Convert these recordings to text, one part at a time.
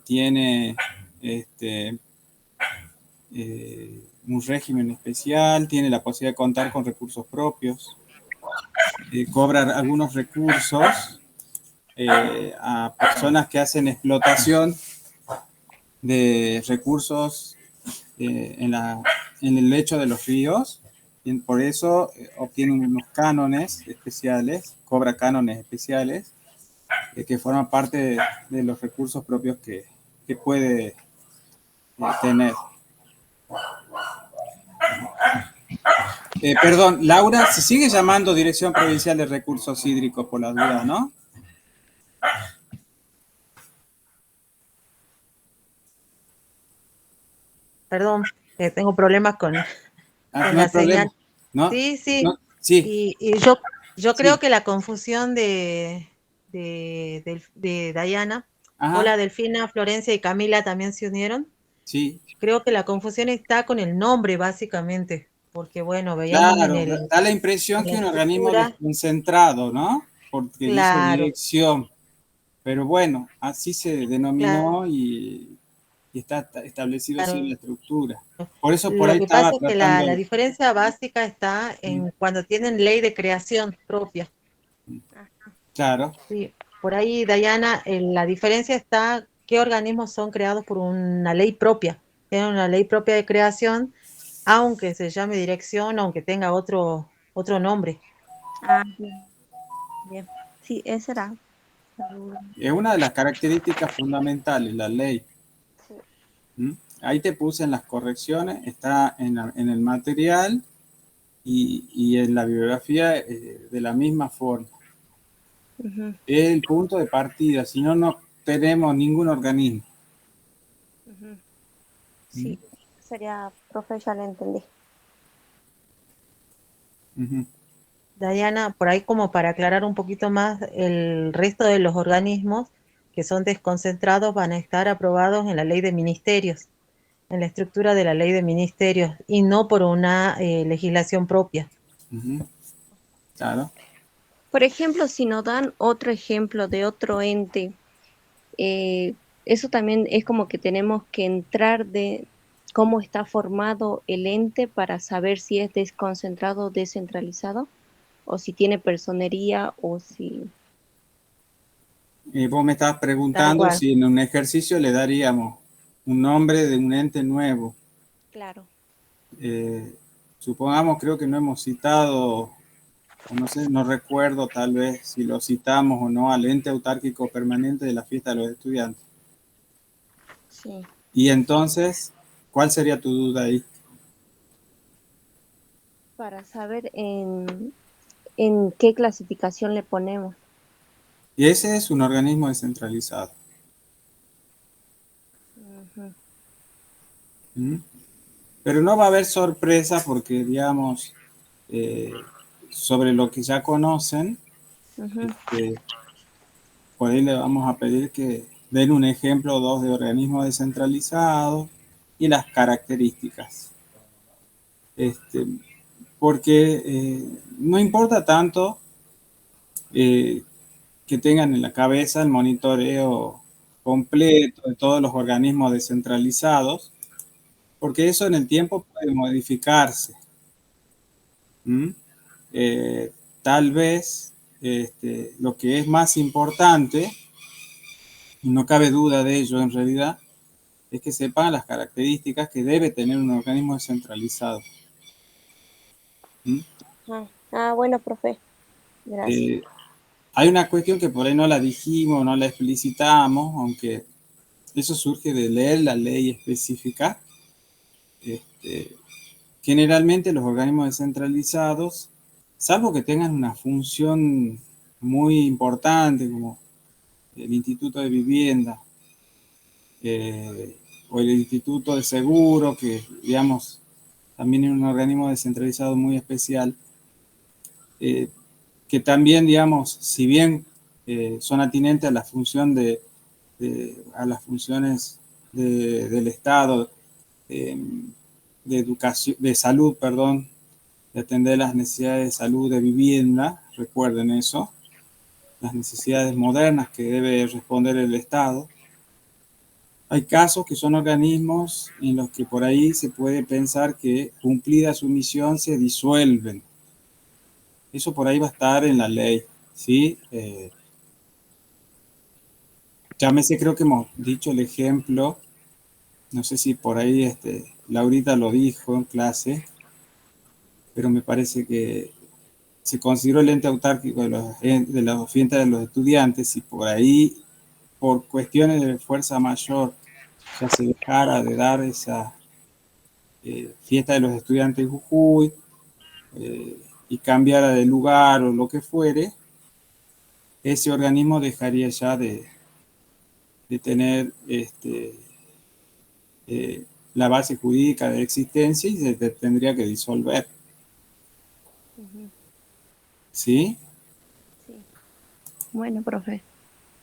tiene un régimen especial, tiene la posibilidad de contar con recursos propios, cobra algunos recursos a personas que hacen explotación de recursos en el lecho de los ríos, y por eso obtiene unos cánones especiales, cobra cánones especiales, que forman parte de los recursos propios que puede tener. Perdón, Laura, se sigue llamando Dirección Provincial de Recursos Hídricos por las dudas, ¿no? Perdón, tengo problemas con No la hay problema. señal. ¿No? Sí, sí. ¿No? Sí. Y yo creo Sí. que la confusión de Dayana, Ajá. hola Delfina, Florencia y Camila también se unieron. Sí. Creo que la confusión está con el nombre, básicamente, porque bueno, veíamos Claro, da la impresión en que la es un organismo estructura, desconcentrado, ¿no? Porque dice claro, dirección. Pero bueno, así se denominó claro. y está establecido así en la estructura. Por eso por Lo ahí que estaba pasa es que tratando la de... diferencia básica está en cuando tienen ley de creación propia. Claro. Sí, por ahí, Dayana, la diferencia está qué organismos son creados por una ley propia. Tienen una ley propia de creación, aunque se llame dirección, aunque tenga otro nombre. Ah, bien, bien. Sí, esa era la duda. Es una de las características fundamentales, la ley. Sí. ¿Mm? Ahí te puse en las correcciones, está en el material y en la bibliografía de la misma forma. Ujú, Es el punto de partida, si no, no tenemos ningún organismo. ujú. ¿Mm? Sí, sería, profe, ya lo entendí. Ujú. Dayana, por ahí como para aclarar un poquito más, el resto de los organismos que son desconcentrados van a estar aprobados en la ley de ministerios, en la estructura de la ley de ministerios y no por una legislación propia. Ujú. Claro. Por ejemplo, si nos dan otro ejemplo de otro ente, eh, eso también es como que tenemos que entrar de cómo está formado el ente para saber si es desconcentrado o descentralizado, o si tiene personería o si... Vos me estabas Tal preguntando cual. si en un ejercicio le daríamos un nombre de un ente nuevo. Claro. Eh, Supongamos, creo que no hemos citado, o no sé, no recuerdo tal vez si lo citamos o no al ente autárquico permanente de la fiesta de los estudiantes. Sí. Y entonces, ¿cuál sería tu duda ahí? Para saber en qué clasificación le ponemos. Y ese es un organismo descentralizado. Ujú, ¿Mm? Pero no va a haber sorpresa porque, digamos, eh, sobre lo que ya conocen, ujú. este, por ahí le vamos a pedir que den un ejemplo o dos de organismos descentralizados y las características. Este, Porque no importa tanto eh, que tengan en la cabeza el monitoreo completo de todos los organismos descentralizados, porque eso en el tiempo puede modificarse. ¿Mm? Eh, Tal vez lo que es más importante, y no cabe duda de ello en realidad, es que sepan las características que debe tener un organismo descentralizado. ¿Mm? Ah, ah, bueno, profe, gracias. Eh, Hay una cuestión que por ahí no la dijimos, no la explicitamos, aunque eso surge de leer la ley específica. Este, Generalmente los organismos descentralizados, salvo que tengan una función muy importante como el Instituto de Vivienda o el Instituto de Seguro, que digamos también es un organismo descentralizado muy especial, eh, que también, digamos, si bien son atinentes a la función a las funciones del Estado, eh, de educación, de salud, perdón, de atender las necesidades de salud, de vivienda, recuerden eso, las necesidades modernas que debe responder el Estado. Hay casos que son organismos en los que por ahí se puede pensar que cumplida su misión se disuelven. Eso por ahí va a estar en la ley, ¿sí? Llámese, creo que hemos dicho el ejemplo, no sé si por ahí Laurita lo dijo en clase, pero me parece que se consideró el ente autárquico de los fiestas de los estudiantes y por ahí, por cuestiones de fuerza mayor, ya se dejara de dar esa fiesta de los estudiantes de Jujuy y cambiara de lugar o lo que fuere, ese organismo dejaría ya de tener la base jurídica de existencia y se tendría que disolver. Ujú. ¿Sí? Sí. Bueno, profe.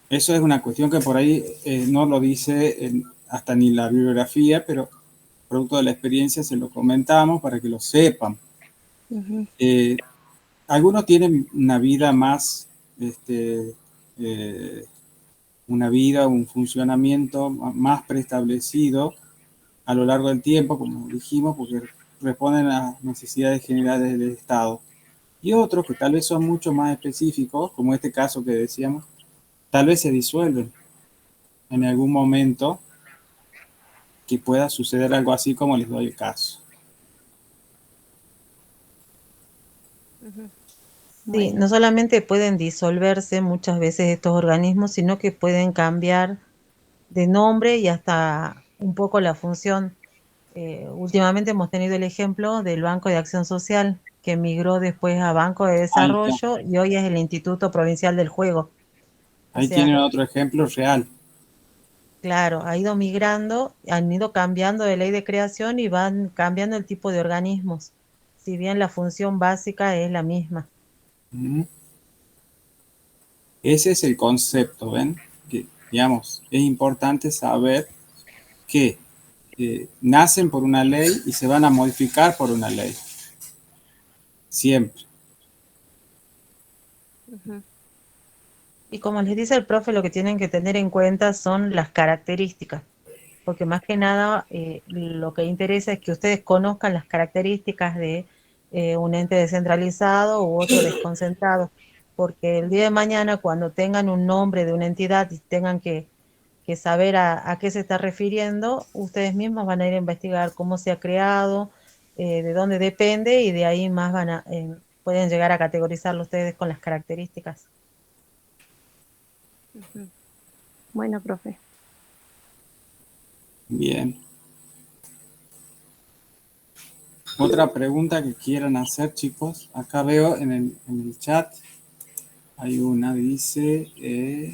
Eso es una cuestión que por ahí no lo dice hasta ni la bibliografía, pero producto de la experiencia se lo comentamos para que lo sepan. Ujú. Algunos tienen una vida más, una vida, un funcionamiento más preestablecido a lo largo del tiempo, como dijimos, porque responden a las necesidades generales del Estado. Y otros que tal vez son mucho más específicos, como este caso que decíamos, tal vez se disuelven en algún momento que pueda suceder algo así como les doy el caso. Ujú. Sí, Bueno. no solamente pueden disolverse muchas veces estos organismos, sino que pueden cambiar de nombre y hasta un poco la función. Últimamente hemos tenido el ejemplo del Banco de Acción Social, que migró después a Banco de Ahí está. Desarrollo y hoy es el Instituto Provincial del Juego. O Ahí sea, tienen otro ejemplo real. claro, ha ido migrando, han ido cambiando de ley de creación y van cambiando el tipo de organismos, si bien la función básica es la misma. ¿Mm? Ese es el concepto, ¿ven? Que, digamos, es importante saber que nacen por una ley y se van a modificar por una ley. Siempre. Ujú. Y como les dice el profe, lo que tienen que tener en cuenta son las características, porque más que nada lo que interesa es que ustedes conozcan las características de un ente descentralizado u otro desconcentrado, porque el día de mañana cuando tengan un nombre de una entidad y tengan que saber a qué se está refiriendo, ustedes mismos van a ir a investigar cómo se ha creado, de dónde depende y de ahí más pueden llegar a categorizarlo ustedes con las características. Ujú. Bueno, profe. Bien. Otra pregunta que quieran hacer, chicos. Acá veo en el chat. Hay una, dice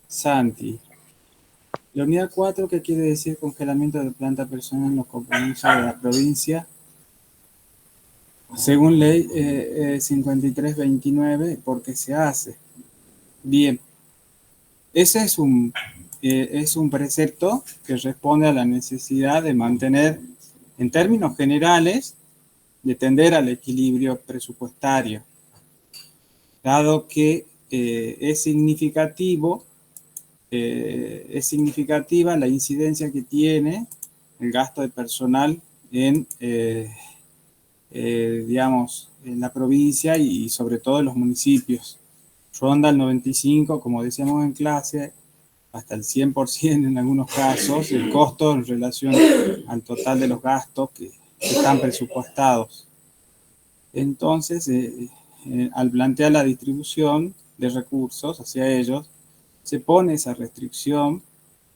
Santi. La unidad 4, ¿qué quiere decir congelamiento de planta personal en los compromisos de la provincia? Según ley 5329, ¿por qué se hace? Bien, ese es un precepto que responde a la necesidad de mantener, en términos generales, de tender al equilibrio presupuestario, dado que es significativa la incidencia que tiene el gasto de personal en, digamos, en la provincia y sobre todo en los municipios. Ronda el 95, como decíamos en clase, hasta el 100% en algunos casos, el costo en relación al total de los gastos que están presupuestados. Entonces, al plantear la distribución de recursos hacia ellos, se pone esa restricción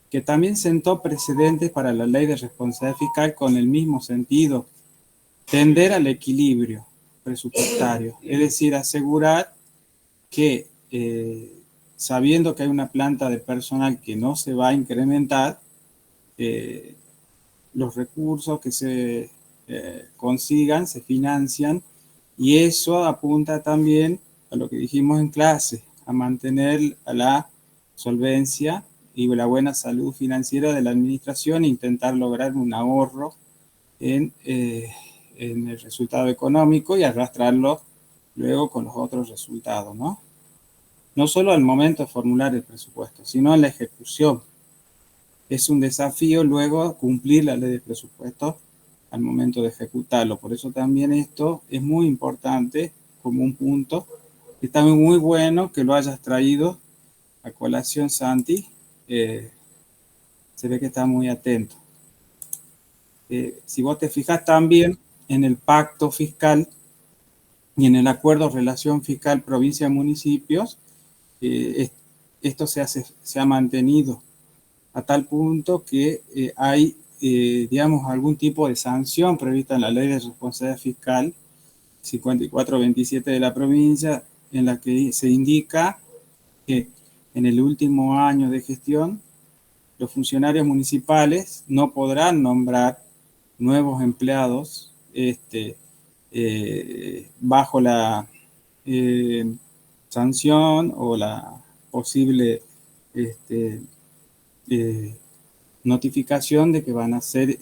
que también sentó precedentes para la ley de responsabilidad fiscal con el mismo sentido, tender al equilibrio presupuestario, es decir, asegurar que sabiendo que hay una planta de personal que no se va a incrementar, los recursos que se consigan se financian y eso apunta también a lo que dijimos en clase, a mantener la solvencia y la buena salud financiera de la administración e intentar lograr un ahorro en el resultado económico y arrastrarlo luego con los otros resultados, ¿no? No solo al momento de formular el presupuesto, sino en la ejecución. es un desafío luego cumplir la ley de presupuesto al momento de ejecutarlo. Por eso también esto es muy importante como un punto. Está muy bueno que lo hayas traído a colación, Santi. Se ve que está muy atento. Si vos te fijas también en el pacto fiscal y en el acuerdo de relación fiscal provincia-municipios, esto se ha mantenido a tal punto que hay, digamos, algún tipo de sanción prevista en la ley de responsabilidad fiscal 5427 de la provincia, en la que se indica que en el último año de gestión los funcionarios municipales no podrán nombrar nuevos empleados bajo la sanción o la posible notificación de que van a ser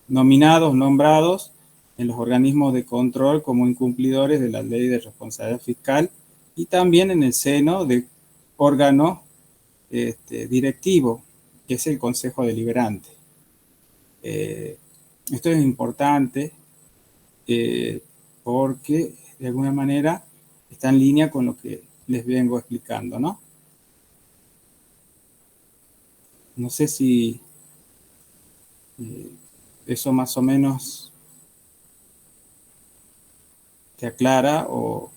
nominados, nombrados en los organismos de control como incumplidores de la ley de responsabilidad fiscal y también en el seno de órgano directivo, que es el Consejo Deliberante. Esto es importante porque de alguna manera está en línea con lo que les vengo explicando, ¿no? No sé si eso más o menos te aclara o...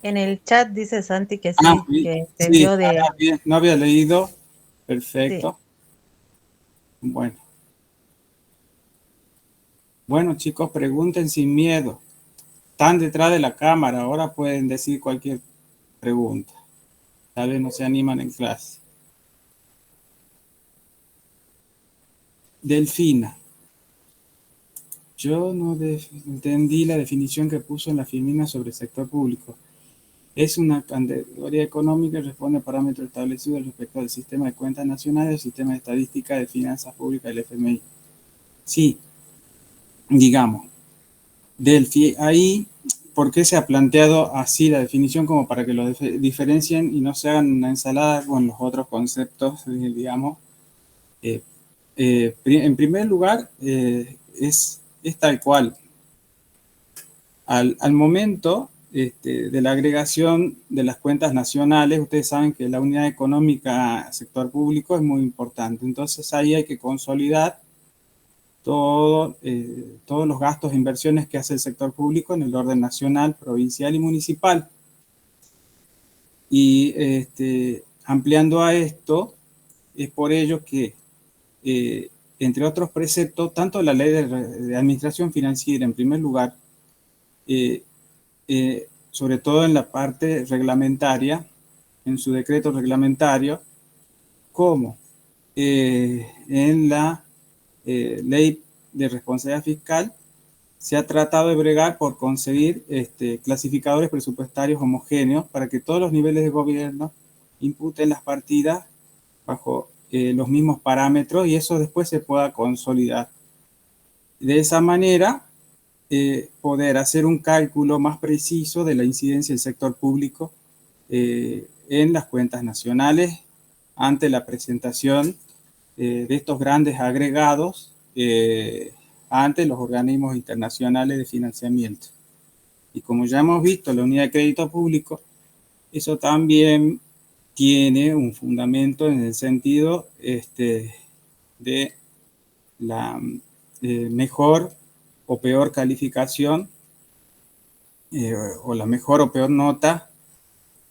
En el chat dice Santi que sí, que sí, entendió de... bien, no había leído. Sí. Perfecto. Bueno. Bueno, chicos, pregunten sin miedo. Están detrás de la cámara, ahora pueden decir cualquier pregunta. Tal vez no se animan en clase. Delfina. Yo no entendí la definición que puso en la Filmina sobre el sector público. Es una categoría económica y responde a parámetros establecidos respecto al sistema de cuentas nacionales, el sistema de estadística de finanzas públicas del FMI. Sí, digamos, Delphi, ahí, ¿por qué se ha planteado así la definición como para que lo diferencien y no se hagan una ensalada con los otros conceptos, digamos? En primer lugar, es tal cual. Al momento de la agregación de las cuentas nacionales, ustedes saben que la unidad económica sector público es muy importante. Entonces ahí hay que consolidar todos los gastos e inversiones que hace el sector público en el orden nacional, provincial y municipal. Y ampliando a esto, es por ello que, entre otros preceptos, tanto la ley de administración financiera, en primer lugar, sobre todo en la parte reglamentaria, en su decreto reglamentario, como en la ley de responsabilidad fiscal, se ha tratado de bregar por conseguir clasificadores presupuestarios homogéneos para que todos los niveles de gobierno imputen las partidas bajo los mismos parámetros y eso después se pueda consolidar. De esa manera, poder hacer un cálculo más preciso de la incidencia del sector público en las cuentas nacionales ante la presentación de estos grandes agregados ante los organismos internacionales de financiamiento. Y como ya hemos visto, la unidad de crédito público, eso también tiene un fundamento en el sentido de la mejor o peor calificación o la mejor o peor nota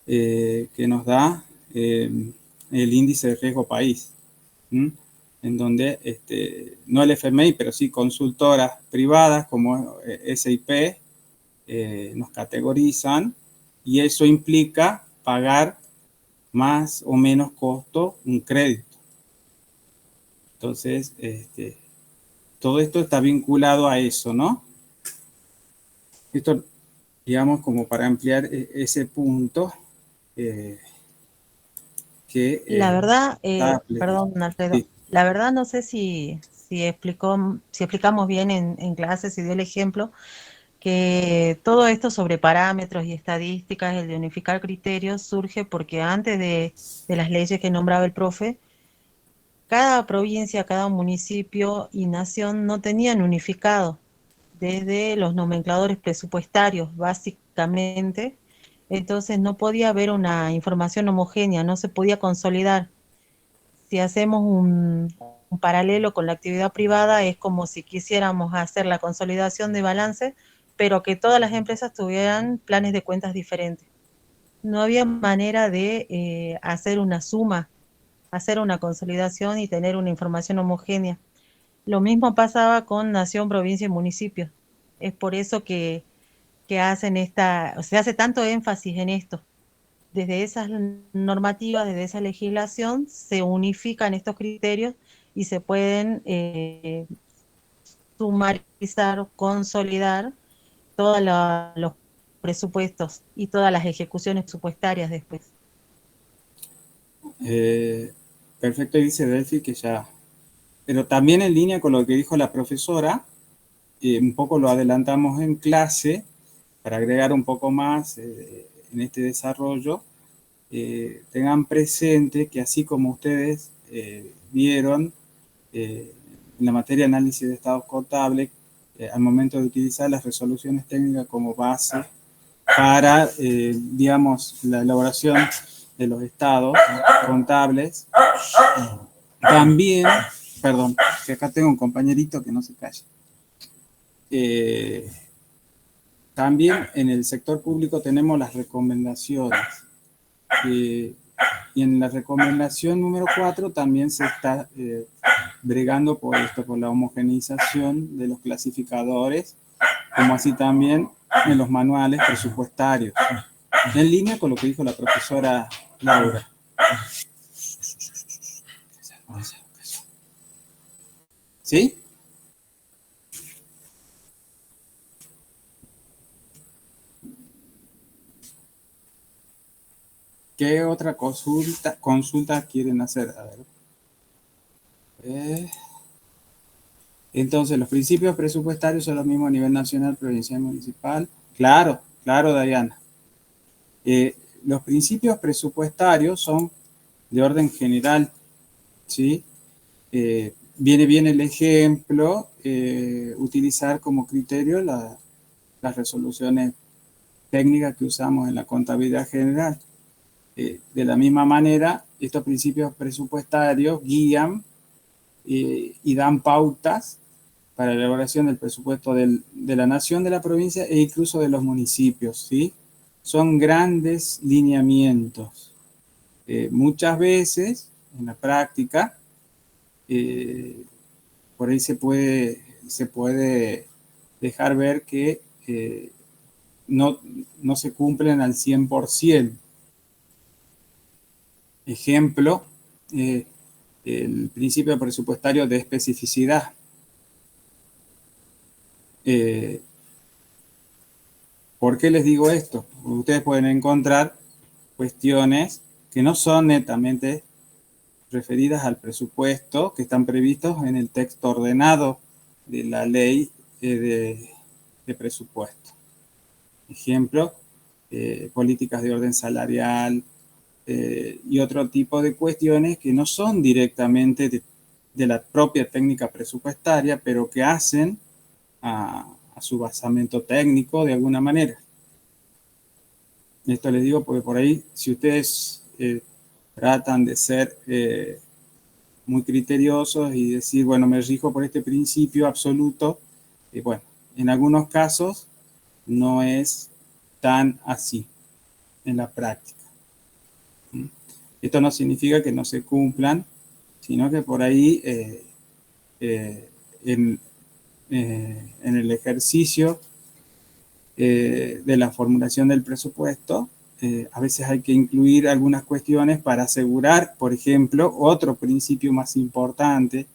que nos da el índice de riesgo país, en donde no el FMI, pero sí consultoras privadas como SIP nos categorizan y eso implica pagar más o menos costo un crédito. Entonces, todo esto está vinculado a eso, ¿no? Esto, digamos, como para ampliar ese punto que... La verdad, perdón, Alfredo, sí. la verdad no sé si explicamos bien en clase, si dio el ejemplo, que todo esto sobre parámetros y estadísticas, el de unificar criterios, surge porque antes de las leyes que nombraba el profe, cada provincia, cada municipio y nación no tenían unificado desde los nomencladores presupuestarios, básicamente. Entonces no podía haber una información homogénea, no se podía consolidar. Si hacemos un paralelo con la actividad privada, es como si quisiéramos hacer la consolidación de balance, pero que todas las empresas tuvieran planes de cuentas diferentes. No había manera de hacer una suma, hacer una consolidación y tener una información homogénea. Lo mismo pasaba con nación, provincia y municipio. Es por eso que hacen se hace tanto énfasis en esto. Desde esas normativas, desde esa legislación, se unifican estos criterios y se pueden sumarizar, consolidar todos los presupuestos y todas las ejecuciones presupuestarias después. Perfecto, dice Delphi que ya... Pero también en línea con lo que dijo la profesora, un poco lo adelantamos en clase, para agregar un poco más en este desarrollo, tengan presente que así como ustedes vieron en la materia de análisis de estados contables, al momento de utilizar las resoluciones técnicas como base para, digamos, la elaboración de los estados contables, también, perdón, que acá tengo un compañerito que no se calla. También en el sector público tenemos las recomendaciones. Y en la recomendación número 4 también se está bregando por esto, por la homogeneización de los clasificadores, como así también en los manuales presupuestarios. En línea con lo que dijo la profesora Laura. ¿Sí? ¿Qué otra consulta quieren hacer? A ver. Entonces, los principios presupuestarios son los mismos a nivel nacional, provincial y municipal. Claro, claro, Dayana. Los principios presupuestarios son de orden general, ¿sí? Viene bien el ejemplo, utilizar como criterio las resoluciones técnicas que usamos en la contabilidad general. De la misma manera, estos principios presupuestarios guían y dan pautas para la elaboración del presupuesto de la nación, de la provincia e incluso de los municipios, ¿sí? Son grandes lineamientos. Muchas veces, en la práctica, por ahí se puede dejar ver que no se cumplen al 100%. Ejemplo, el principio presupuestario de especificidad. ¿Por qué les digo esto? Porque ustedes pueden encontrar cuestiones que no son netamente referidas al presupuesto, que están previstos en el texto ordenado de la ley de presupuesto. Ejemplo, políticas de orden salarial y otro tipo de cuestiones que no son directamente de la propia técnica presupuestaria, pero que hacen a su basamento técnico de alguna manera. Esto les digo porque por ahí, si ustedes tratan de ser muy criteriosos y decir, bueno, me rijo por este principio absoluto, bueno, en algunos casos no es tan así en la práctica. Esto no significa que no se cumplan, sino que por ahí en el ejercicio de la formulación del presupuesto, a veces hay que incluir algunas cuestiones para asegurar, por ejemplo, otro principio más importante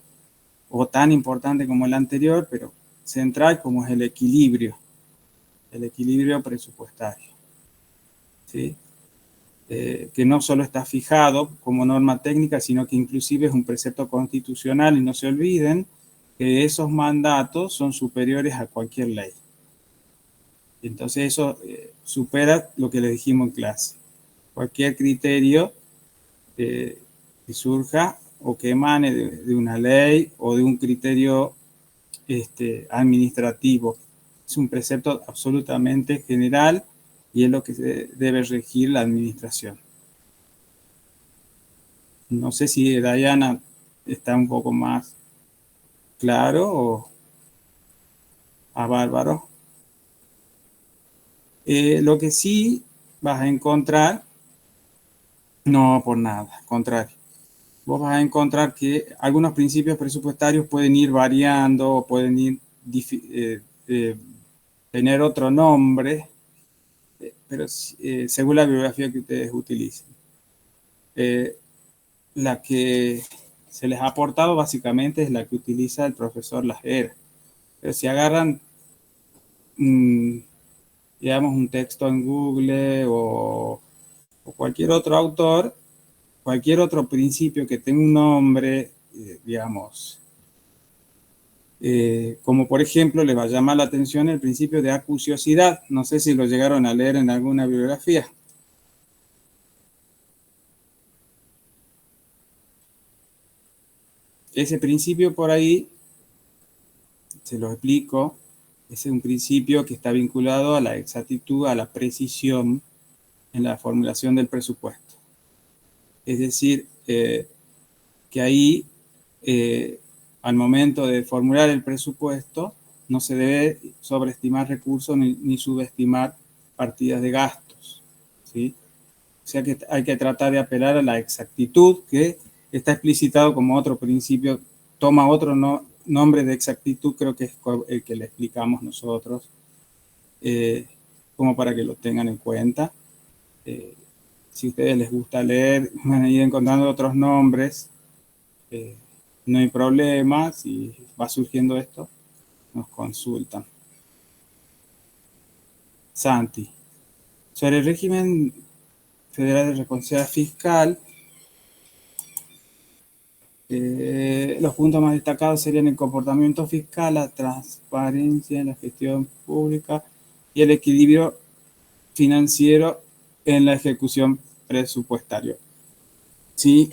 o tan importante como el anterior, pero central, como es el equilibrio presupuestario, ¿sí? Que no solo está fijado como norma técnica, sino que inclusive es un precepto constitucional, y no se olviden que esos mandatos son superiores a cualquier ley. Entonces eso supera lo que le dijimos en clase. Cualquier criterio que surja o que emane de una ley o de un criterio administrativo. Es un precepto absolutamente general y es lo que debe regir la administración. No sé si Dayana está un poco más claro o a Bárbaro. Lo que sí vas a encontrar, no por nada, al contrario. Vos vas a encontrar que algunos principios presupuestarios pueden ir variando o pueden ir tener otro nombre, pero según la bibliografía que ustedes utilicen. La que se les ha aportado básicamente es la que utiliza el profesor Lajera. Pero si agarran, digamos, un texto en Google o cualquier otro autor, cualquier otro principio que tenga un nombre, digamos, como por ejemplo le va a llamar la atención el principio de acuciosidad. No sé si lo llegaron a leer en alguna bibliografía. Ese principio por ahí, se lo explico, es un principio que está vinculado a la exactitud, a la precisión en la formulación del presupuesto. Es decir, que ahí, al momento de formular el presupuesto, no se debe sobreestimar recursos ni subestimar partidas de gastos, ¿sí? O sea que hay que tratar de apelar a la exactitud, que está explicitado como otro principio, toma otro nombre de exactitud, creo que es el que le explicamos nosotros, como para que lo tengan en cuenta. Si a ustedes les gusta leer, van a ir encontrando otros nombres, no hay problema, si va surgiendo esto, nos consultan. Santi, sobre el régimen federal de responsabilidad fiscal, los puntos más destacados serían el comportamiento fiscal, la transparencia en la gestión pública y el equilibrio financiero en la ejecución presupuestaria. Sí,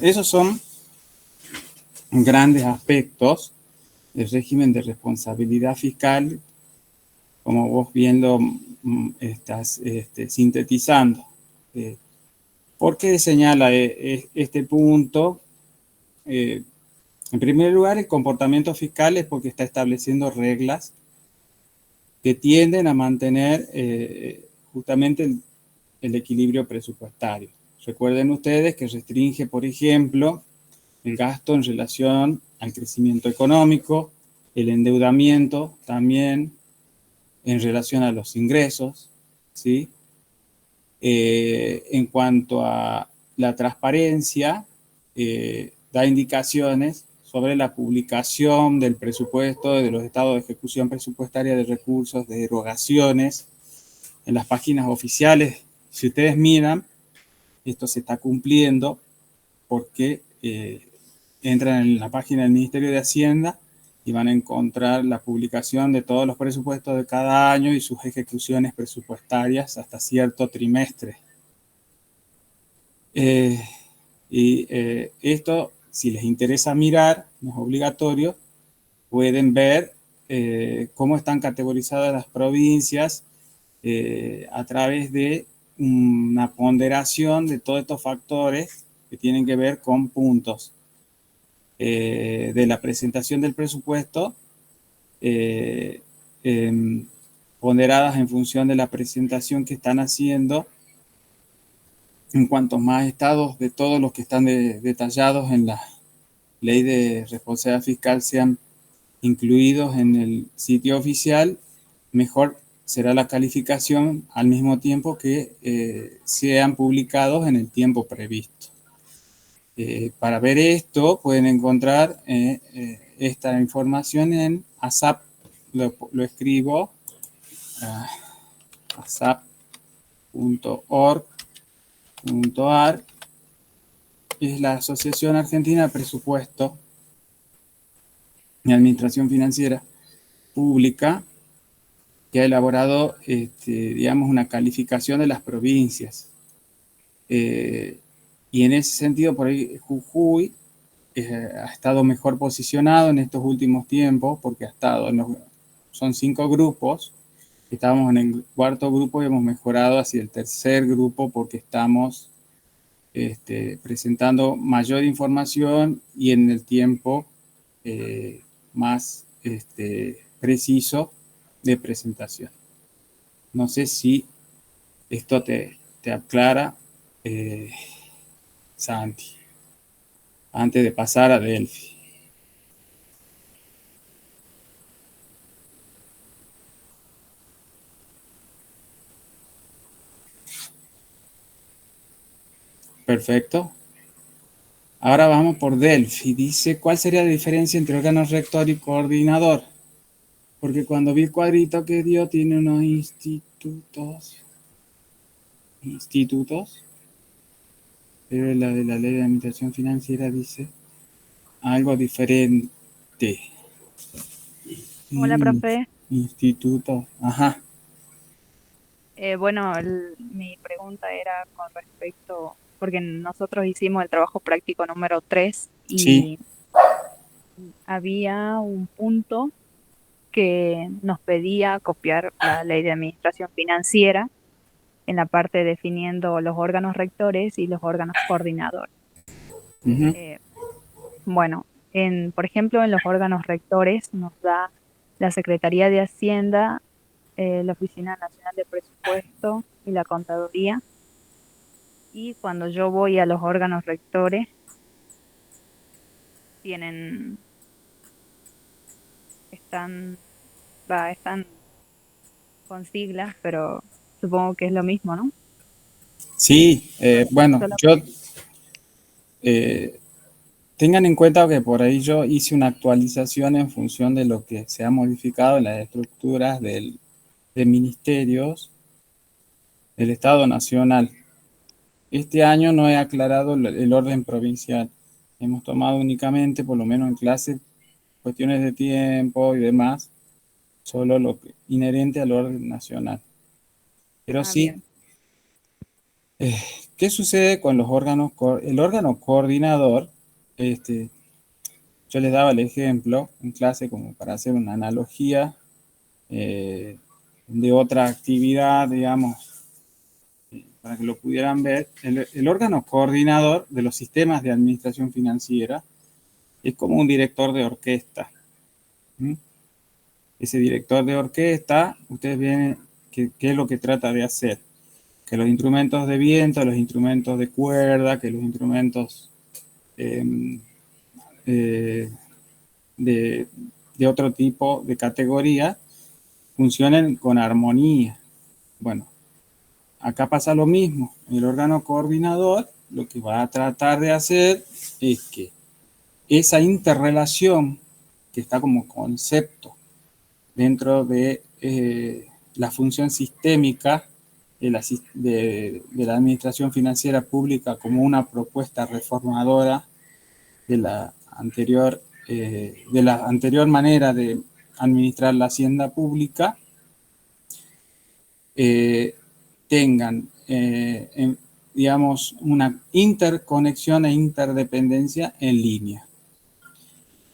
esos son grandes aspectos del régimen de responsabilidad fiscal, como vos bien lo estás sintetizando. ¿Por qué señala este punto? En primer lugar, el comportamiento fiscal es porque está estableciendo reglas que tienden a mantener justamente el equilibrio presupuestario. Recuerden ustedes que restringe, por ejemplo, el gasto en relación al crecimiento económico, el endeudamiento también en relación a los ingresos, ¿sí? En cuanto a la transparencia, da indicaciones sobre la publicación del presupuesto, de los estados de ejecución presupuestaria de recursos, de erogaciones, en las páginas oficiales. Si ustedes miran, esto se está cumpliendo porque entran en la página del Ministerio de Hacienda y van a encontrar la publicación de todos los presupuestos de cada año y sus ejecuciones presupuestarias hasta cierto trimestre. Esto, si les interesa mirar, no es obligatorio, pueden ver cómo están categorizadas las provincias a través de una ponderación de todos estos factores que tienen que ver con puntos de la presentación del presupuesto, ponderadas en función de la presentación que están haciendo en cuanto más estados de todos los que están detallados en la ley de responsabilidad fiscal sean incluidos en el sitio oficial, mejor será la calificación al mismo tiempo que sean publicados en el tiempo previsto. Para ver esto pueden encontrar esta información en ASAP, lo escribo, asap.org.ar, es la Asociación Argentina de Presupuesto y Administración Financiera Pública, que ha elaborado, digamos, una calificación de las provincias. Y en ese sentido, por ahí Jujuy ha estado mejor posicionado en estos últimos tiempos, porque ha estado son 5 grupos, estábamos en el 4.º grupo y hemos mejorado hacia el 3.er grupo porque estamos presentando mayor información y en el tiempo más preciso de presentación. No sé si esto te aclara, Santi, antes de pasar a Delphi. Perfecto. Ahora vamos por Delphi. Dice, ¿cuál sería la diferencia entre órgano rector y coordinador? Porque cuando vi el cuadrito que dio, tiene unos institutos. Pero la de la ley de administración financiera dice algo diferente. Hola, profe. Instituto. Ajá. Bueno, mi pregunta era con respecto, porque nosotros hicimos el trabajo práctico número 3 Sí. y había un punto que nos pedía copiar la ley de administración financiera en la parte definiendo los órganos rectores y los órganos coordinadores. Uh-huh. Bueno, por ejemplo, en los órganos rectores nos da la Secretaría de Hacienda, la Oficina Nacional de Presupuesto y la Contaduría. Y cuando yo voy a los órganos rectores, están con siglas, pero supongo que es lo mismo, ¿no? Sí, bueno, Solamente. tengan en cuenta que por ahí yo hice una actualización en función de lo que se ha modificado en las estructuras de ministerios del Estado Nacional. Este año no he aclarado el orden provincial. Hemos tomado únicamente, por lo menos en clase, cuestiones de tiempo y demás, solo lo inherente al orden nacional. Pero sí, ¿qué sucede con los órganos? El órgano coordinador, yo les daba el ejemplo en clase como para hacer una analogía de otra actividad, digamos, para que lo pudieran ver. El órgano coordinador de los sistemas de administración financiera es como un director de orquesta. Ese director de orquesta, ustedes ven qué es lo que trata de hacer. Que los instrumentos de viento, los instrumentos de cuerda, que los instrumentos de otro tipo de categoría funcionen con armonía. Bueno, acá pasa lo mismo. El órgano coordinador lo que va a tratar de hacer es que esa interrelación que está como concepto dentro de la función sistémica de la administración financiera pública como una propuesta reformadora de la anterior manera de administrar la hacienda pública, tengan, digamos, una interconexión e interdependencia en línea.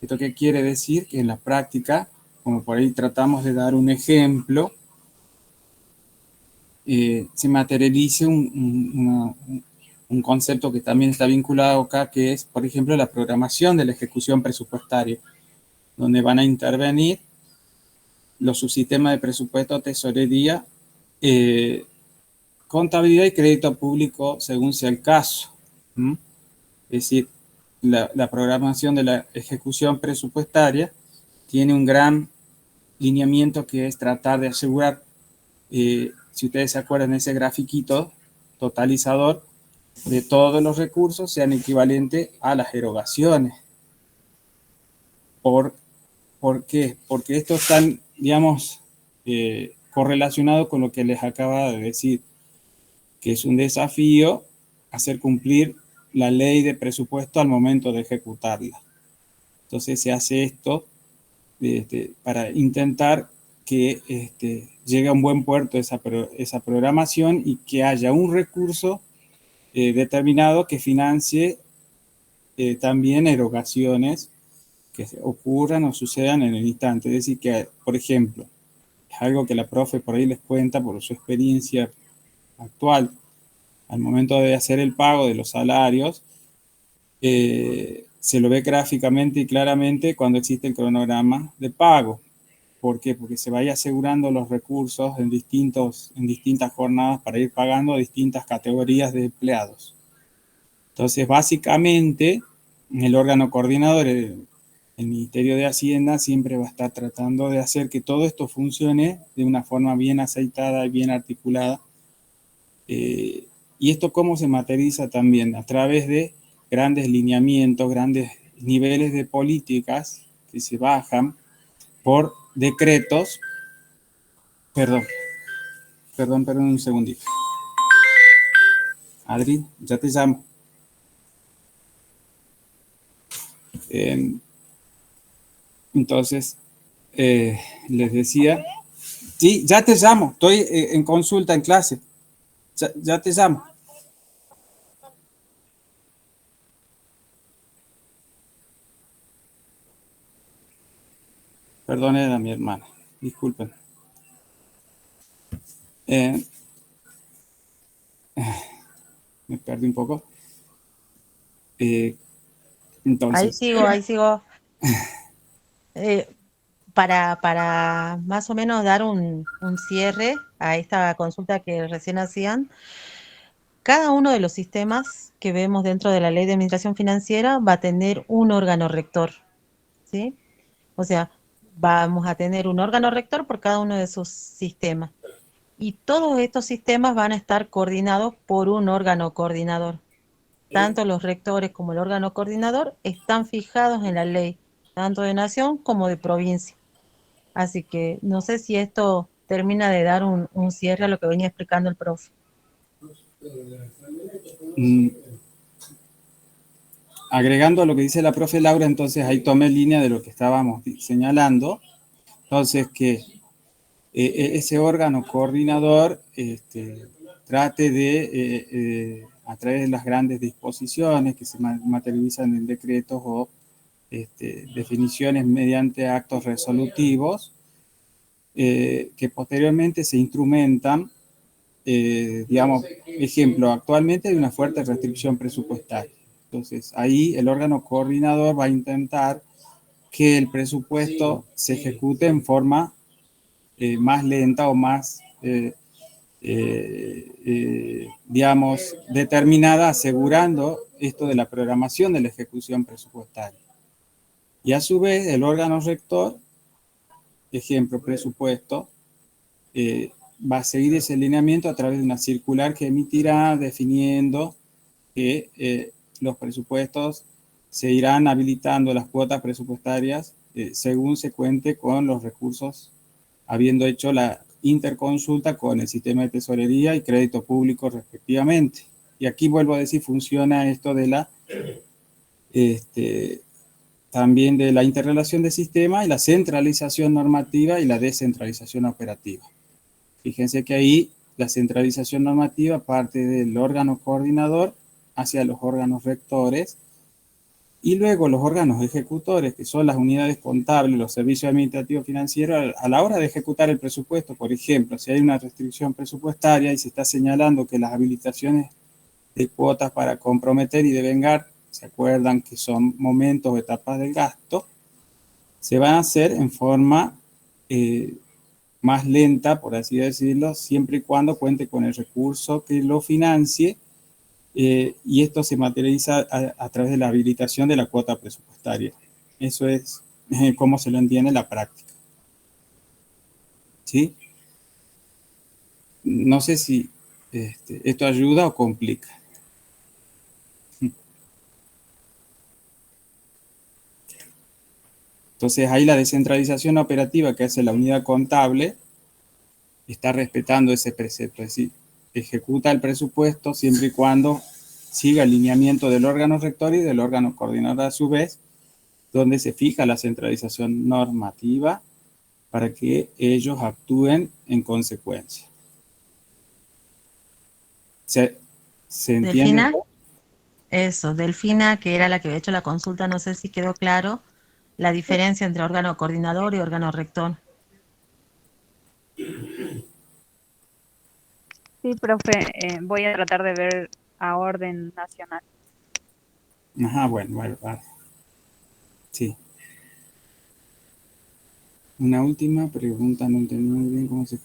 ¿Esto qué quiere decir? Que en la práctica, como por ahí tratamos de dar un ejemplo, se materialice un concepto que también está vinculado acá, que es, por ejemplo, la programación de la ejecución presupuestaria, donde van a intervenir los subsistemas de presupuesto, tesorería, contabilidad y crédito público, según sea el caso. Es decir, la programación de la ejecución presupuestaria tiene un gran lineamiento que es tratar de asegurar, si ustedes se acuerdan, ese grafiquito totalizador de todos los recursos sean equivalentes a las erogaciones. ¿Por qué? Porque esto está, digamos, correlacionado con lo que les acaba de decir, que es un desafío hacer cumplir la ley de presupuesto al momento de ejecutarla. Entonces se hace esto para intentar que llegue a un buen puerto esa programación y que haya un recurso determinado que financie también erogaciones que ocurran o sucedan en el instante. Es decir, que, por ejemplo, es algo que la profe por ahí les cuenta por su experiencia actual, al momento de hacer el pago de los salarios, se lo ve gráficamente y claramente cuando existe el cronograma de pago. ¿Por qué? Porque se vaya asegurando los recursos en distintas jornadas para ir pagando a distintas categorías de empleados. Entonces, básicamente, el órgano coordinador, el Ministerio de Hacienda, siempre va a estar tratando de hacer que todo esto funcione de una forma bien aceitada y bien articulada. ¿Y esto cómo se materializa también? A través de grandes lineamientos, grandes niveles de políticas que se bajan por decretos. Perdón un segundito. Adri, ya te llamo. Entonces, les decía, sí, ya te llamo, estoy en consulta, en clase, ya te llamo. Perdone a mi hermana, disculpen. Me perdí un poco. Entonces. Ahí sigo. Para más o menos dar un cierre a esta consulta que recién hacían, cada uno de los sistemas que vemos dentro de la Ley de Administración Financiera va a tener un órgano rector, ¿sí? O sea, vamos a tener un órgano rector por cada uno de sus sistemas. Y todos estos sistemas van a estar coordinados por un órgano coordinador. Tanto los rectores como el órgano coordinador están fijados en la ley, tanto de nación como de provincia. Así que no sé si esto termina de dar un cierre a lo que venía explicando el profe. Agregando a lo que dice la profe Laura, entonces ahí tomé línea de lo que estábamos señalando. Entonces, que ese órgano coordinador trate de, a través de las grandes disposiciones que se materializan en decretos o definiciones mediante actos resolutivos, que posteriormente se instrumentan, digamos, ejemplo, actualmente hay una fuerte restricción presupuestaria. Entonces, ahí el órgano coordinador va a intentar que el presupuesto se ejecute en forma más lenta o más, digamos, determinada, asegurando esto de la programación de la ejecución presupuestaria. Y a su vez, el órgano rector, ejemplo, presupuesto, va a seguir ese lineamiento a través de una circular que emitirá definiendo que los presupuestos se irán habilitando las cuotas presupuestarias según se cuente con los recursos, habiendo hecho la interconsulta con el sistema de tesorería y crédito público respectivamente. Y aquí vuelvo a decir, funciona esto de la también de la interrelación de sistema y la centralización normativa y la descentralización operativa. Fíjense que ahí la centralización normativa parte del órgano coordinador hacia los órganos rectores y luego los órganos ejecutores, que son las unidades contables, los servicios administrativos financieros, a la hora de ejecutar el presupuesto, por ejemplo, si hay una restricción presupuestaria y se está señalando que las habilitaciones de cuotas para comprometer y devengar, se acuerdan que son momentos o etapas del gasto, se van a hacer en forma más lenta, por así decirlo, siempre y cuando cuente con el recurso que lo financie, y esto se materializa a través de la habilitación de la cuota presupuestaria. Eso es cómo se lo entiende en la práctica. ¿Sí? No sé si esto ayuda o complica. Entonces ahí la descentralización operativa que hace la unidad contable está respetando ese precepto, es decir, ejecuta el presupuesto siempre y cuando siga el lineamiento del órgano rector y del órgano coordinador a su vez, donde se fija la centralización normativa para que ellos actúen en consecuencia. ¿Se entiende? Delfina, eso, Delfina, que era la que había hecho la consulta, no sé si quedó claro la diferencia entre órgano coordinador y órgano rector. Sí, profe, voy a tratar de ver a orden nacional. Ajá, bueno, vale. Sí. Una última pregunta, no entendí muy bien cómo se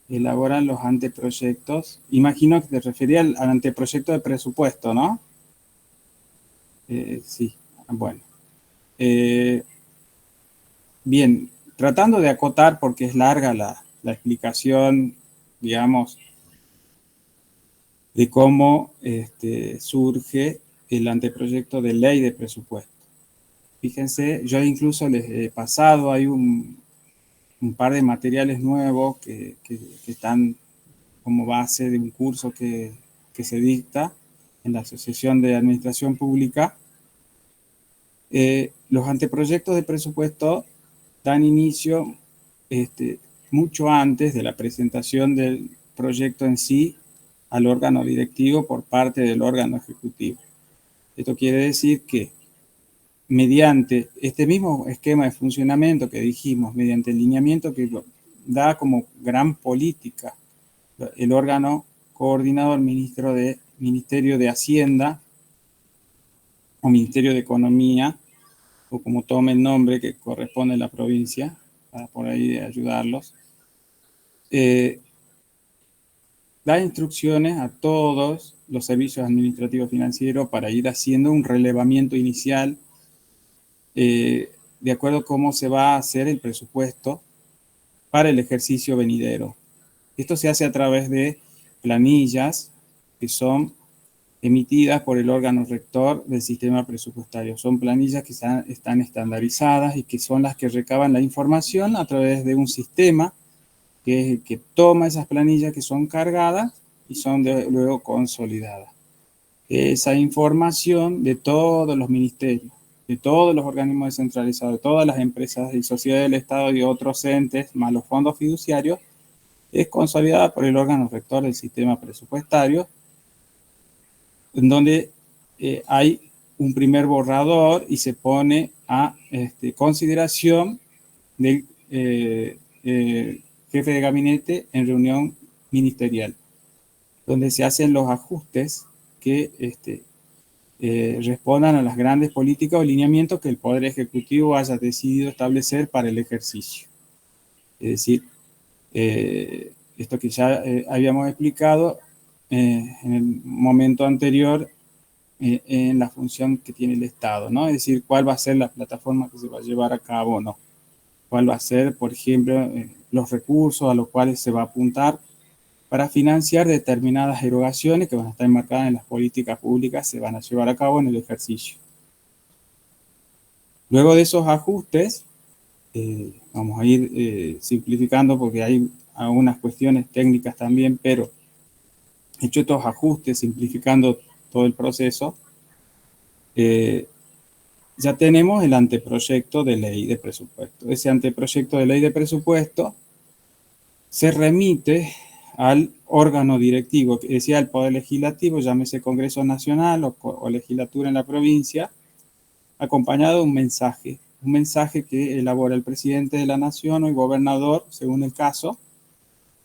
elaboran los anteproyectos. Imagino que te refería al anteproyecto de presupuesto, ¿no? Sí, bueno. Bien, tratando de acotar, porque es larga la explicación, digamos, de cómo surge el anteproyecto de ley de presupuesto. Fíjense, yo incluso les he pasado, hay un par de materiales nuevos que están como base de un curso que se dicta en la Asociación de Administración Pública. Los anteproyectos de presupuesto dan inicio mucho antes de la presentación del proyecto en sí al órgano directivo por parte del órgano ejecutivo. Esto quiere decir que mediante este mismo esquema de funcionamiento que dijimos, mediante el lineamiento que da como gran política el órgano coordinador Ministerio de Hacienda o Ministerio de Economía, o como tome el nombre que corresponde a la provincia, para por ahí ayudarlos, da instrucciones a todos los servicios administrativos financieros para ir haciendo un relevamiento inicial de acuerdo a cómo se va a hacer el presupuesto para el ejercicio venidero. Esto se hace a través de planillas que son emitidas por el órgano rector del sistema presupuestario. Son planillas que están estandarizadas y que son las que recaban la información a través de un sistema que es el que toma esas planillas que son cargadas y son luego consolidadas. Esa información de todos los ministerios, de todos los organismos descentralizados, de todas las empresas y sociedades del Estado y otros entes, más los fondos fiduciarios, es consolidada por el órgano rector del sistema presupuestario, en donde hay un primer borrador y se pone a consideración del jefe de gabinete en reunión ministerial, donde se hacen los ajustes que respondan a las grandes políticas o lineamientos que el Poder Ejecutivo haya decidido establecer para el ejercicio. Es decir, esto que ya habíamos explicado en el momento anterior en la función que tiene el Estado, ¿no? Es decir, cuál va a ser la plataforma que se va a llevar a cabo o no. Cuál va a ser, por ejemplo, los recursos a los cuales se va a apuntar para financiar determinadas erogaciones que van a estar enmarcadas en las políticas públicas que se van a llevar a cabo en el ejercicio. Luego de esos ajustes, vamos a ir simplificando porque hay algunas cuestiones técnicas también, pero hecho estos ajustes, simplificando todo el proceso, ya tenemos el anteproyecto de ley de presupuesto. Ese anteproyecto de ley de presupuesto se remite al órgano directivo, que decía el Poder Legislativo, llámese Congreso Nacional o legislatura en la provincia, acompañado de un mensaje que elabora el presidente de la Nación o el gobernador, según el caso,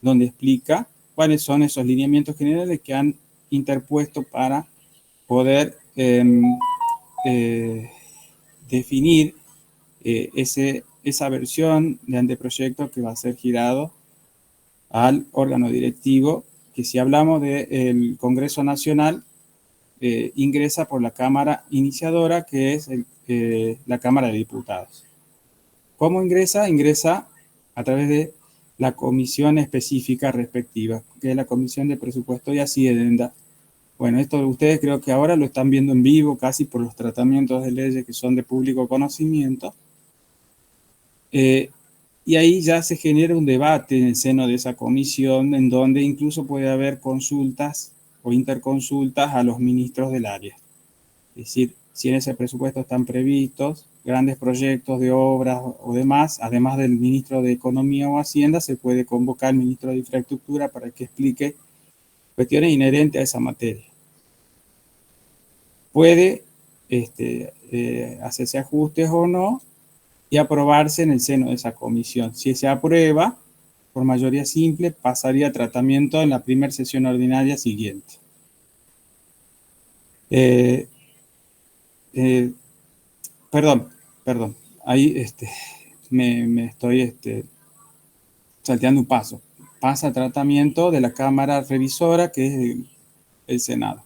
donde explica cuáles son esos lineamientos generales que han interpuesto para poder definir esa versión de anteproyecto que va a ser girado al órgano directivo, que si hablamos del Congreso Nacional, ingresa por la Cámara Iniciadora, que es la Cámara de Diputados. ¿Cómo ingresa? Ingresa a través de la comisión específica respectiva, que es la Comisión de Presupuesto y Hacienda. Bueno, esto ustedes creo que ahora lo están viendo en vivo, casi por los tratamientos de leyes que son de público conocimiento. Y ahí ya se genera un debate en el seno de esa comisión, en donde incluso puede haber consultas o interconsultas a los ministros del área. Es decir, si en ese presupuesto están previstos grandes proyectos de obras o demás, además del ministro de Economía o Hacienda, se puede convocar al ministro de Infraestructura para que explique cuestiones inherentes a esa materia. Puede hacerse ajustes o no y aprobarse en el seno de esa comisión. Si se aprueba, por mayoría simple, pasaría a tratamiento en la primera sesión ordinaria siguiente. Perdón, ahí me estoy salteando un paso. Pasa a tratamiento de la Cámara Revisora, que es el Senado.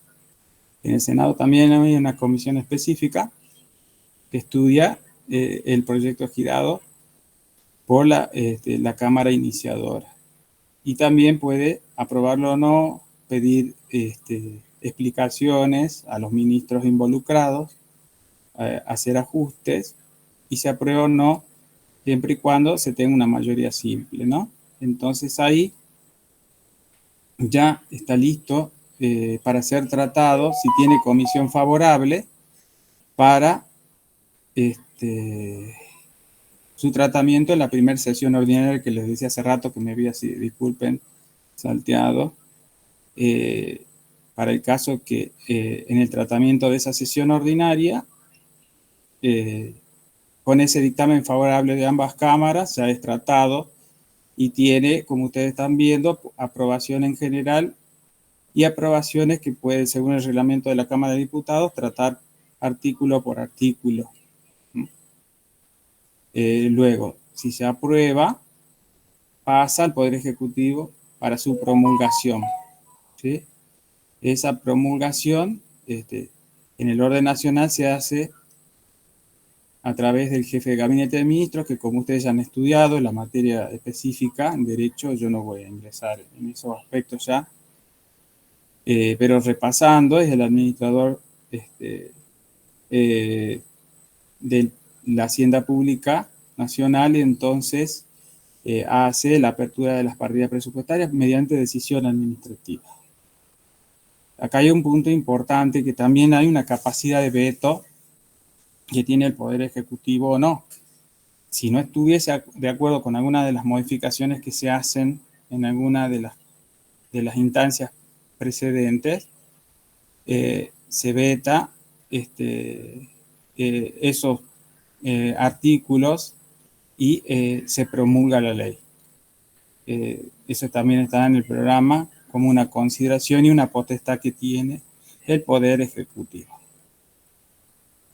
En el Senado también hay una comisión específica que estudia el proyecto girado por la Cámara Iniciadora. Y también puede aprobarlo o no, pedir explicaciones a los ministros involucrados, hacer ajustes, y se aprueba o no, siempre y cuando se tenga una mayoría simple, ¿no? Entonces ahí ya está listo para ser tratado, si tiene comisión favorable, para su tratamiento en la primera sesión ordinaria, que les decía hace rato, que me había, disculpen, salteado, para el caso que en el tratamiento de esa sesión ordinaria, con ese dictamen favorable de ambas cámaras, ya es tratado y tiene, como ustedes están viendo, aprobación en general y aprobaciones que pueden, según el reglamento de la Cámara de Diputados, tratar artículo por artículo. Luego, si se aprueba, pasa al Poder Ejecutivo para su promulgación, ¿sí? Esa promulgación en el orden nacional se hace a través del jefe de gabinete de ministros, que como ustedes ya han estudiado en la materia específica en derecho, yo no voy a ingresar en esos aspectos ya, pero repasando, es el administrador de la Hacienda Pública Nacional, y entonces hace la apertura de las partidas presupuestarias mediante decisión administrativa. Acá hay un punto importante, que también hay una capacidad de veto que tiene el Poder Ejecutivo o no. Si no estuviese de acuerdo con alguna de las modificaciones que se hacen en alguna de las instancias precedentes, se veta esos artículos y se promulga la ley. Eso también está en el programa como una consideración y una potestad que tiene el Poder Ejecutivo.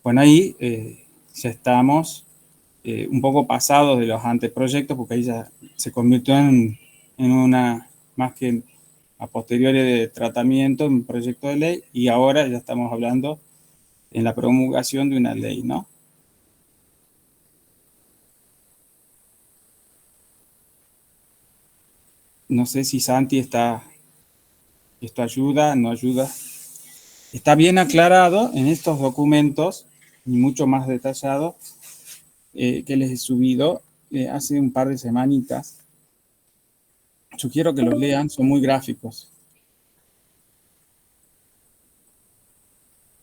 Bueno, ahí ya estamos un poco pasados de los anteproyectos, porque ahí ya se convirtió en una, más que a posteriori de tratamiento, un proyecto de ley, y ahora ya estamos hablando en la promulgación de una ley, ¿no? No sé si Santi esto ayuda, no ayuda. Está bien aclarado en estos documentos, y mucho más detallado, que les he subido hace un par de semanitas. Sugiero que los lean, son muy gráficos.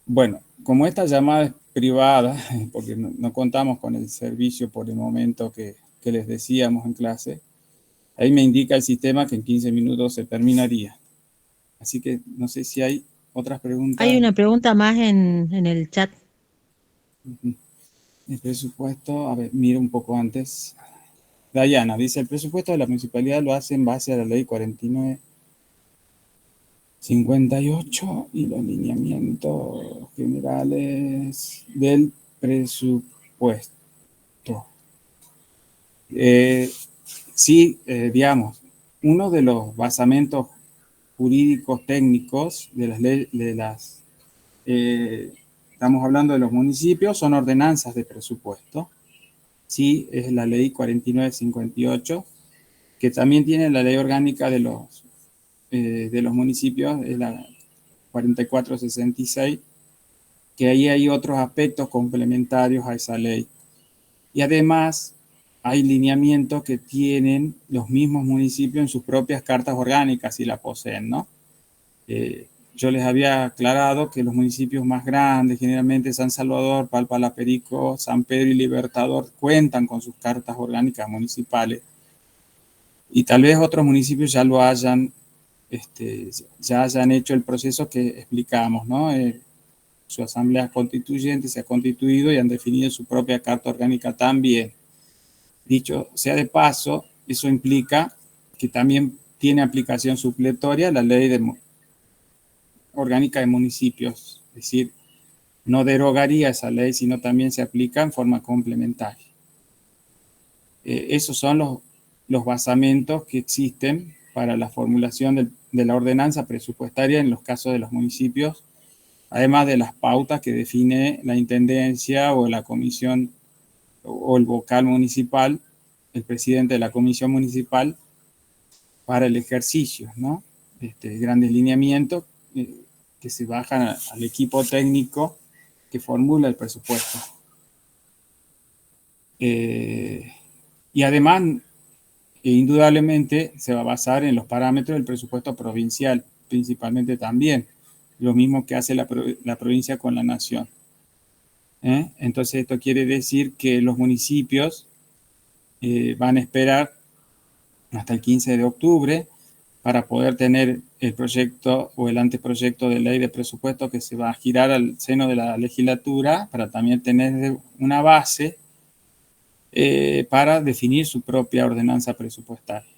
Bueno, como esta llamada es privada, porque no contamos con el servicio por el momento que les decíamos en clase, ahí me indica el sistema que en 15 minutos se terminaría. Así que no sé si hay otras preguntas. Hay una pregunta más en el chat. El presupuesto, a ver, miro un poco antes. Dayana dice, el presupuesto de la municipalidad lo hace en base a la ley 4958 y los lineamientos generales del presupuesto. Sí, digamos, uno de los basamentos jurídicos técnicos de las leyes, estamos hablando de los municipios, son ordenanzas de presupuesto. Sí, es la ley 4958, que también tiene la ley orgánica de los municipios, es la 4466, que ahí hay otros aspectos complementarios a esa ley. Y además hay lineamientos que tienen los mismos municipios en sus propias cartas orgánicas, si la poseen, ¿no? yo les había aclarado que los municipios más grandes, generalmente San Salvador, Palpalaperico, San Pedro y Libertador, cuentan con sus cartas orgánicas municipales. Y tal vez otros municipios ya lo hayan, ya hayan hecho el proceso que explicamos, ¿no? Su asamblea constituyente se ha constituido y han definido su propia carta orgánica también. Dicho sea de paso, eso implica que también tiene aplicación supletoria la ley orgánica de municipios, es decir, no derogaría esa ley, sino también se aplica en forma complementaria. Esos son los basamentos que existen para la formulación de la ordenanza presupuestaria en los casos de los municipios, además de las pautas que define la intendencia o la comisión o el vocal municipal, el presidente de la comisión municipal, para el ejercicio, ¿no? Grandes lineamientos que se bajan al equipo técnico que formula el presupuesto. Y además, indudablemente, se va a basar en los parámetros del presupuesto provincial, principalmente también, lo mismo que hace la provincia con la nación. Entonces, esto quiere decir que los municipios van a esperar hasta el 15 de octubre para poder tener el proyecto o el anteproyecto de ley de presupuesto que se va a girar al seno de la legislatura para también tener una base para definir su propia ordenanza presupuestaria.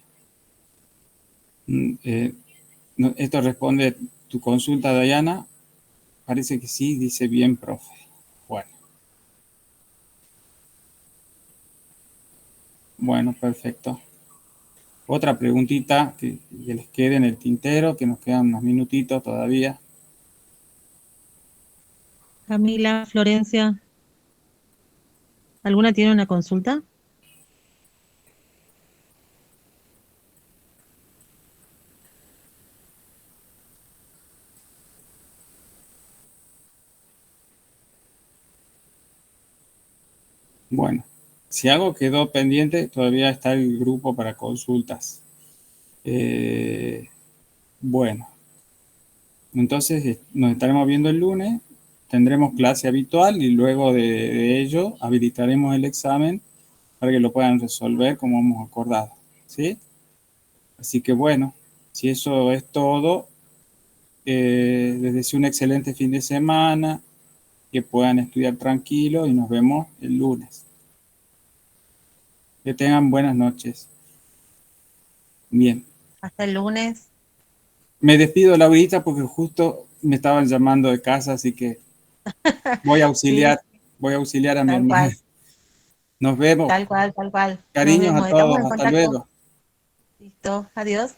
¿Esto responde a tu consulta, Dayana? Parece que sí, dice bien, profe. Bueno, perfecto. Otra preguntita que les quede en el tintero, que nos quedan unos minutitos todavía. Camila, Florencia, ¿alguna tiene una consulta? Bueno, si algo quedó pendiente, todavía está el grupo para consultas. Bueno, entonces nos estaremos viendo el lunes, tendremos clase habitual y luego de ello habilitaremos el examen para que lo puedan resolver como hemos acordado, ¿sí? Así que bueno, si eso es todo, les deseo un excelente fin de semana, que puedan estudiar tranquilo y nos vemos el lunes. Que tengan buenas noches. Bien. Hasta el lunes. Me despido, Laurita, porque justo me estaban llamando de casa, así que voy a auxiliar, Sí, voy a auxiliar a mi tal hermana. cual, Nos vemos. tal cual, tal cual. Nos Cariños vemos, a estamos todos. en Hasta contacto. luego. Listo, adiós.